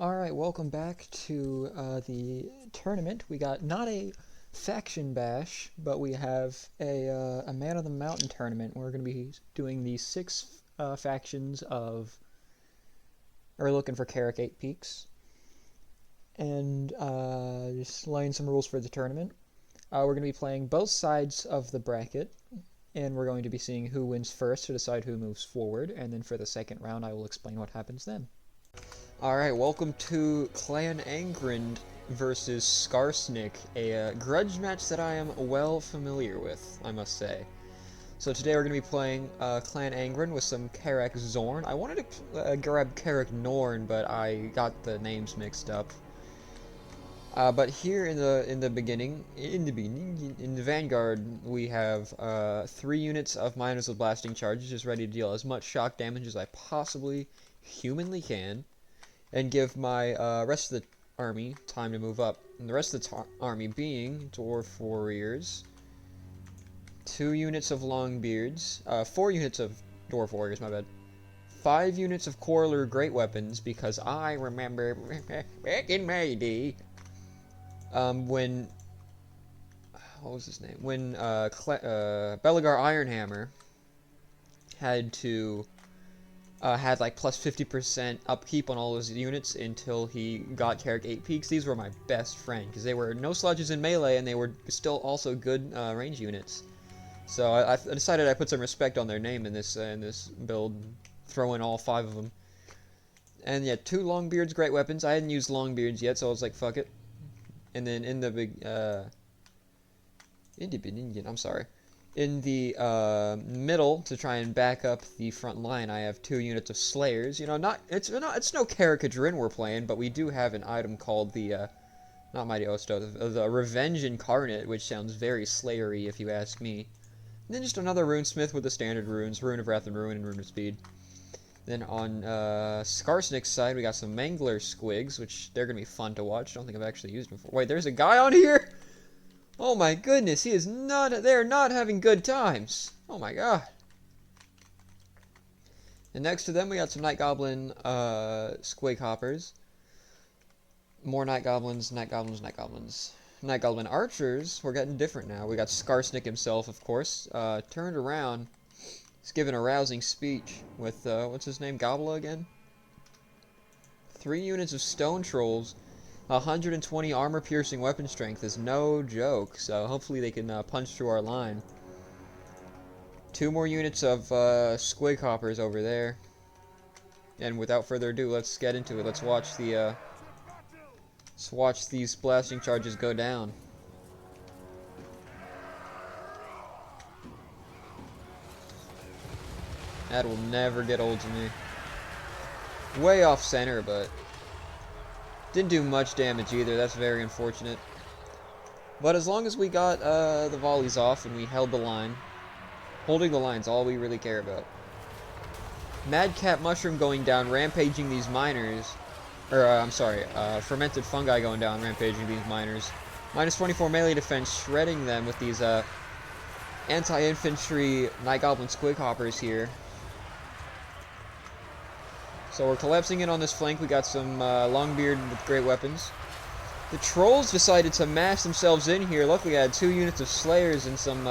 Alright, welcome back to the tournament. We got not a faction bash, but we have a Man of the Mountain tournament. We're going to be doing the six factions of, or looking for Carrick 8 Peaks. And just laying some rules for the tournament. We're going to be playing both sides of the bracket, and we're going to be seeing who wins first to decide who moves forward, and then for the second round I will explain what happens then. Alright, welcome to Clan Angren versus Skarsnik, a grudge match that I am well familiar with, I must say. So today we're going to be playing Clan Angren with some Karak Zorn. I wanted to grab Karak Norn, but I got the names mixed up. But here in the beginning, in the Vanguard, we have 3 units of Miners with Blasting Charges, just ready to deal as much shock damage as I possibly humanly can, and give my rest of the army time to move up. And the rest of the army being Dwarf Warriors, 2 units of Longbeards, 4 units of Dwarf Warriors, my bad, 5 units of Quarreler Great Weapons, because I remember back in my day, when, what was his name? When Belegar Ironhammer had to had like plus 50% upkeep on all his units until he got Carrick 8 Peaks. These were my best friend because they were no slouches in melee and they were still also good range units. So I decided I put some respect on their name in this build, throw in all 5 of them. And yeah, 2 Longbeards Great Weapons. I hadn't used Longbeards yet, so I was like, fuck it. And then in the big I'm sorry. In the middle, to try and back up the front line, I have 2 units of Slayers. You know, it's no Carrick-Adrin we're playing, but we do have an item called the not Mighty Osto, the Revenge Incarnate, which sounds very Slayery if you ask me. And then just another Runesmith with the standard runes, Rune of Wrath and Ruin, and Rune of Speed. Then on Skarsnik's side, we got some Mangler Squigs, which they're gonna be fun to watch. I don't think I've actually used them before. Wait, there's a guy on here. Oh my goodness, he is not, they're not having good times. Oh my god. And next to them we got some Night Goblin Squig Hoppers. More Night Goblins, Night Goblins, Night Goblins. Night Goblin Archers, we're getting different now. We got Skarsnik himself, of course, turned around. He's giving a rousing speech with, what's his name, Gobla again? 3 units of Stone Trolls. 120 armor-piercing weapon strength is no joke, so hopefully they can punch through our line. 2 more units of Squig Hoppers over there. And without further ado, let's get into it. Let's watch these blasting charges go down. That will never get old to me. Way off center, but didn't do much damage either. That's very unfortunate. But as long as we got the volleys off and we held the line, holding the line's all we really care about. Madcap Mushroom going down, rampaging these miners. Or, I'm sorry, Fermented Fungi going down, rampaging these miners. Minus 24 melee defense, shredding them with these anti-infantry Night Goblin Squig Hoppers here. So we're collapsing in on this flank. We got some Longbeard with great weapons. The Trolls decided to mash themselves in here. Luckily I had 2 units of Slayers and some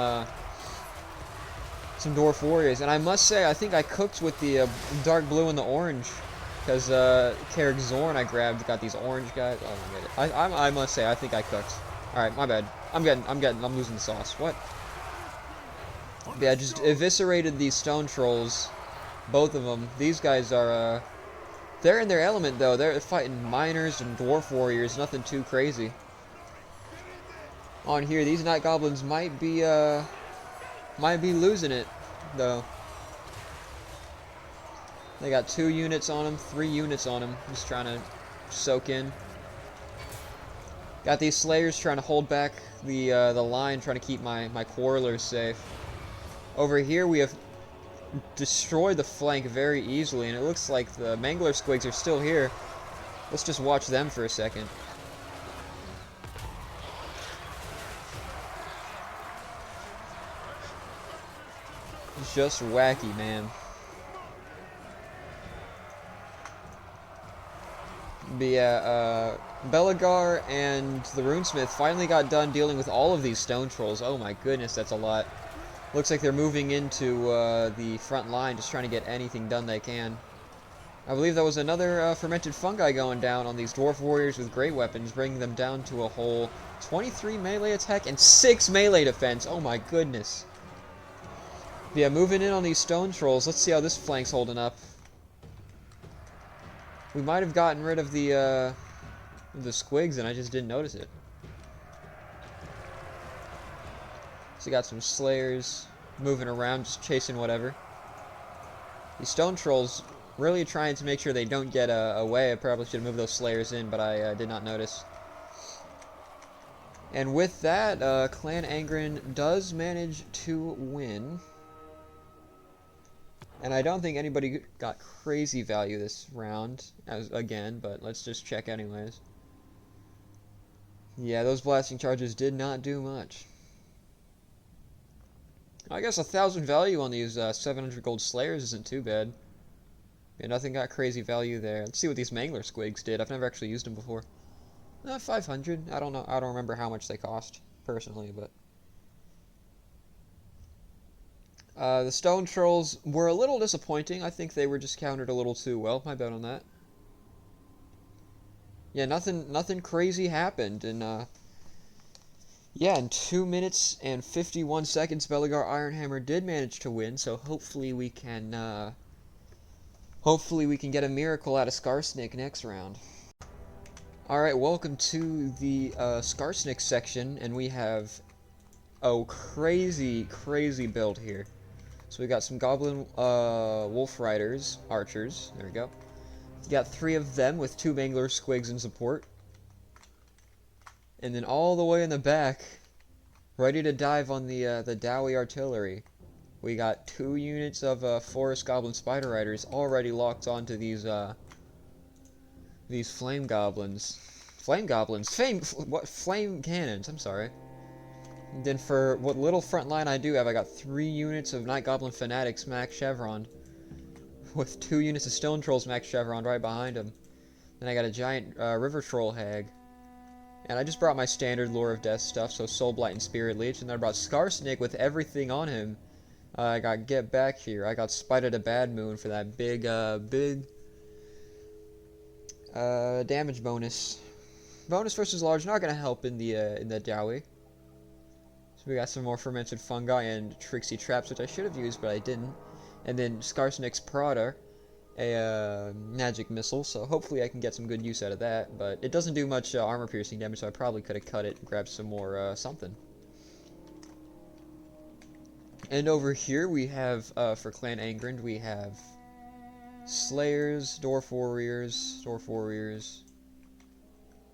Dwarf Warriors. And I must say, I think I cooked with the dark blue and the orange. Because Karak Zorn I grabbed got these orange guys. Oh my god. I must say, I think I cooked. Alright, my bad. I'm losing the sauce. What? Yeah, I just eviscerated these Stone Trolls. Both of them. These guys are, they're in their element, though. They're fighting Miners and Dwarf Warriors. Nothing too crazy. On here, these Night Goblins might be losing it, though. They got 2 units on them, 3 units on them. Just trying to soak in. Got these Slayers trying to hold back the line, trying to keep my Quarrelers safe. Over here, we have destroyed the flank very easily, and it looks like the Mangler Squigs are still here. Let's just watch them for a second. It's just wacky, man. But yeah, Belagar and the Runesmith finally got done dealing with all of these stone trolls. Oh my goodness, that's a lot. Looks like they're moving into the front line, just trying to get anything done they can. I believe that was another fermented fungi going down on these dwarf warriors with great weapons, bringing them down to a whole 23 melee attack and 6 melee defense. Oh my goodness. Yeah, moving in on these stone trolls. Let's see how this flank's holding up. We might have gotten rid of the squigs and I just didn't notice it. So we got some slayers moving around, just chasing whatever. These stone trolls really trying to make sure they don't get away. I probably should have moved those slayers in, but I did not notice. And with that, Clan Angren does manage to win. And I don't think anybody got crazy value this round, again, but let's just check anyways. Yeah, those blasting charges did not do much. I guess 1,000 value on these 700 gold slayers isn't too bad. Yeah, nothing got crazy value there. Let's see what these Mangler squigs did. I've never actually used them before. 500. I don't know. I don't remember how much they cost personally, but the stone trolls were a little disappointing. I think they were just countered a little too well. My bad on that. Yeah, nothing crazy happened, and yeah, in 2 minutes and 51 seconds, Belagar Ironhammer did manage to win. So hopefully we can get a miracle out of Skarsnik next round. Alright, welcome to the Skarsnik section, and we have a crazy build here. So we got some Goblin Wolf Riders, archers, there we go. You got 3 of them with 2 Mangler squigs in support. And then all the way in the back, ready to dive on the Dowie artillery. We got 2 units of Forest Goblin Spider Riders already locked onto these Flame Goblins. Flame Goblins? Flame Cannons, I'm sorry. And then for what little front line I do have, I got 3 units of Night Goblin Fanatics max chevron, with 2 units of Stone Trolls max chevron right behind them. Then I got a giant River Troll Hag. And I just brought my standard Lure of Death stuff, so Soul Blight and Spirit Leech, and then I brought Skarsnik with everything on him. I got Get Back Here. I got Spite of the Bad Moon for that big damage bonus. Bonus versus large, not gonna help in the Dowie. So we got some more fermented fungi and Trixie traps, which I should have used, but I didn't. And then Skarsnik's Prada, a magic missile. So hopefully I can get some good use out of that. But it doesn't do much armor piercing damage, so I probably could have cut it and grabbed some more something. And over here we have for Clan Angren, we have Slayers, Dwarf Warriors,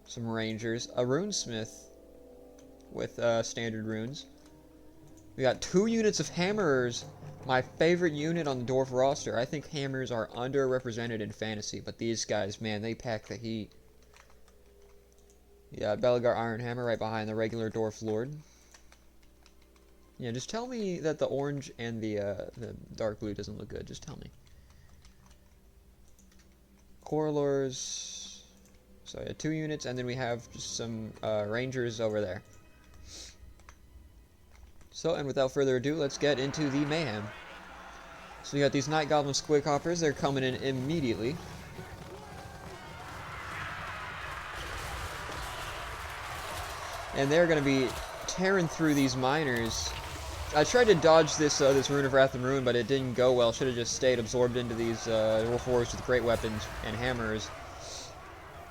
some Rangers, a Runesmith with standard runes. We got 2 units of Hammerers, my favorite unit on the Dwarf roster. I think Hammers are underrepresented in fantasy, but these guys, man, they pack the heat. Yeah, Belagar Ironhammer right behind the regular Dwarf Lord. Yeah, just tell me that the orange and the dark blue doesn't look good. Just tell me. Coralors. So yeah, 2 units, and then we have just some Rangers over there. So, and without further ado, let's get into the mayhem. So we got these Night Goblin Squig Hoppers. They're coming in immediately. And they're going to be tearing through these miners. I tried to dodge this this Rune of Wrath and Ruin, but it didn't go well. Should have just stayed absorbed into these Dwarf Warriors with great weapons and hammers.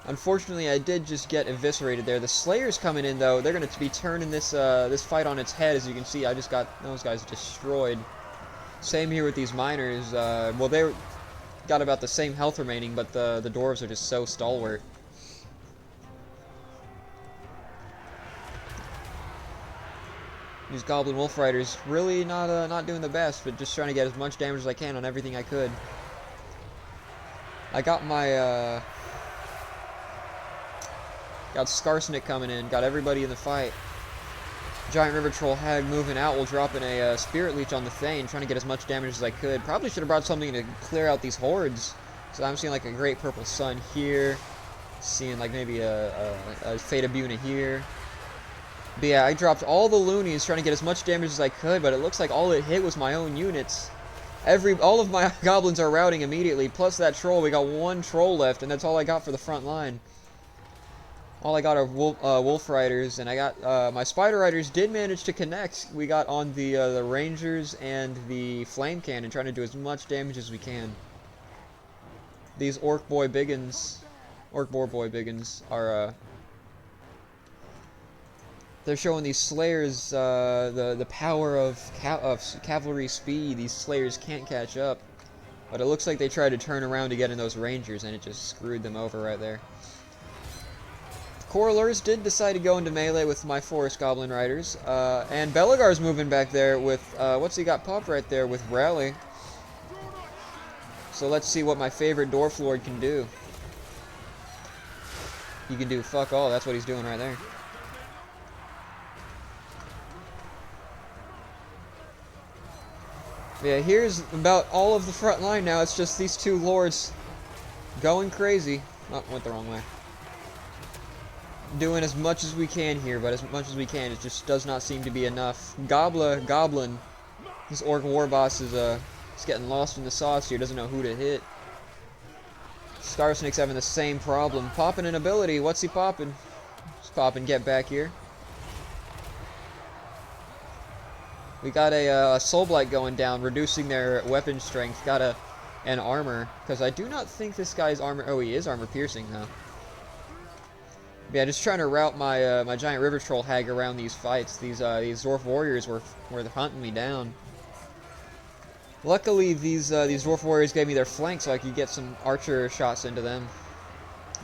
Unfortunately, I did just get eviscerated there. The Slayers coming in, though, they're going to be turning this this fight on its head. As you can see, I just got those guys destroyed. Same here with these miners. Well, they got about the same health remaining, but the dwarves are just so stalwart. These Goblin Wolf Riders really not doing the best, but just trying to get as much damage as I can on everything I could. I got my got Skarsnik coming in, got everybody in the fight. Giant River Troll Hag moving out while dropping a Spirit Leech on the Thane, trying to get as much damage as I could. Probably should have brought something to clear out these hordes. So I'm seeing like a great purple sun here. Seeing like maybe a Fate of Buna here. But yeah, I dropped all the loonies trying to get as much damage as I could, but it looks like all it hit was my own units. All of my goblins are routing immediately, plus that troll. We got one troll left, and that's all I got for the front line. All I got are wolf riders, and I got my spider riders did manage to connect. We got on the rangers and the flame cannon, trying to do as much damage as we can. These orc boy biggins are they're showing these slayers the power of cavalry speed. These slayers can't catch up, but it looks like they tried to turn around to get in those rangers, and it just screwed them over right there. Coralers did decide to go into melee with my Forest Goblin Riders, and Belegar's moving back there with, what's he got popped right there with Rally. So let's see what my favorite Dwarf Lord can do. He can do fuck all, that's what he's doing right there. Yeah, here's about all of the front line now, it's just these two lords going crazy. Oh, went the wrong way. Doing as much as we can here, but as much as we can, it just does not seem to be enough. Goblin, this orc war boss is getting lost in the sauce here, doesn't know who to hit. Scarsnake's having the same problem. Popping an ability, what's he popping? He's popping Get Back here. We got a Soul Blight going down, reducing their weapon strength. Got an armor, because I do not think this guy's armor. Oh, he is armor piercing though. Yeah, just trying to route my my giant river troll hag around these fights. These dwarf warriors were hunting me down. Luckily, these dwarf warriors gave me their flank, so I could get some archer shots into them.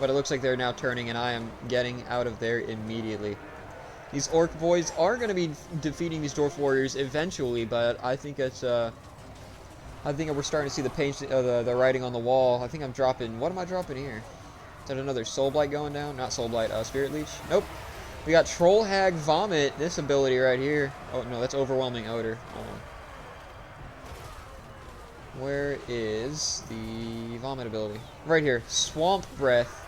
But it looks like they're now turning, and I am getting out of there immediately. These orc boys are going to be defeating these dwarf warriors eventually, but I think it's I think we're starting to see the paint, the writing on the wall. I think I'm dropping. What am I dropping here? Is that another Soul Blight going down? Not Soul Blight, Spirit Leech. Nope. We got Troll Hag Vomit. This ability right here. Oh no, that's Overwhelming Odor. Hold on. Where is the vomit ability? Right here. Swamp Breath.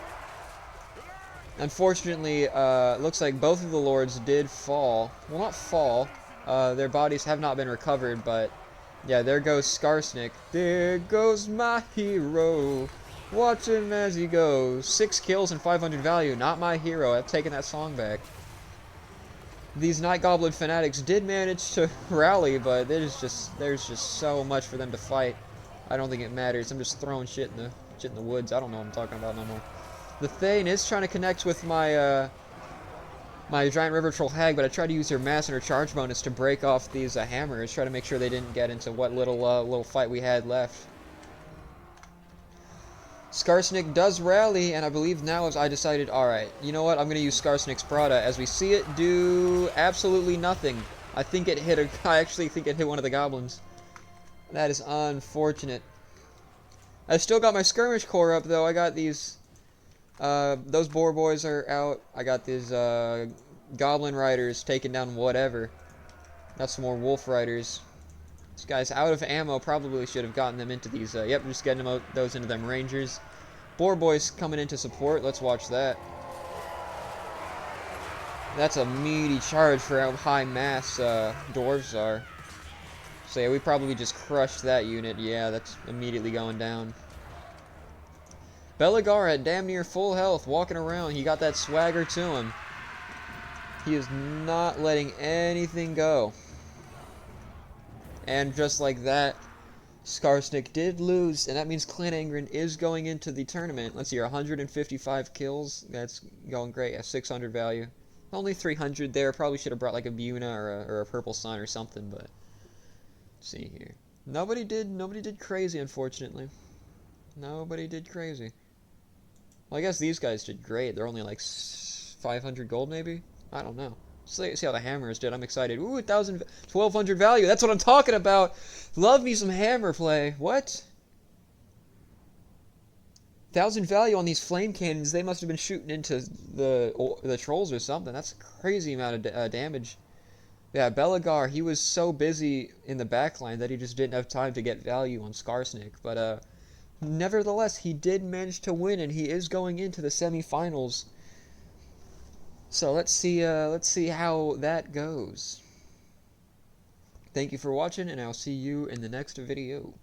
Unfortunately, looks like both of the lords did fall. Well, not fall. Their bodies have not been recovered, but yeah, there goes Skarsnik. There goes my hero. Watch him as he goes. 6 kills and 500 value. Not my hero. I've taken that song back. These Night Goblin fanatics did manage to rally, but there's just so much for them to fight. I don't think it matters. I'm just throwing shit in the woods. I don't know what I'm talking about no more. The Thane is trying to connect with my my giant river troll hag, but I tried to use her mass and her charge bonus to break off these hammers. Try to make sure they didn't get into what little fight we had left. Skarsnik does rally, and I believe now as I decided, alright, you know what, I'm going to use Skarsnik's Prada. As we see it do absolutely nothing. I actually think it hit one of the goblins. That is unfortunate. I still got my skirmish corps up, though. I got these, those boar boys are out. I got these, goblin riders taking down whatever. Got some more wolf riders. This guy's out of ammo, probably should have gotten them into these, yep, just getting those into them rangers. Boar boys coming into support, let's watch that. That's a meaty charge for how high mass dwarves are. So yeah, we probably just crushed that unit. Yeah, that's immediately going down. Belegar at damn near full health, walking around. He got that swagger to him. He is not letting anything go. And just like that, Skarsnik did lose, and that means Clan Angren is going into the tournament. Let's see here, 155 kills. That's going great. At 600 value. Only 300 there. Probably should have brought like a Buna or a Purple Sun or something, but let's see here. Nobody did crazy, unfortunately. Nobody did crazy. Well, I guess these guys did great. They're only like 500 gold, maybe? I don't know. See how the hammers did. I'm excited. Ooh, 1,200 value. That's what I'm talking about. Love me some hammer play. What? 1,000 value on these flame cannons. They must have been shooting into the trolls or something. That's a crazy amount of damage. Yeah, Belegar, he was so busy in the backline that he just didn't have time to get value on Skarsnik. But nevertheless, he did manage to win, and he is going into the semifinals. So let's see how that goes. Thank you for watching, and I'll see you in the next video.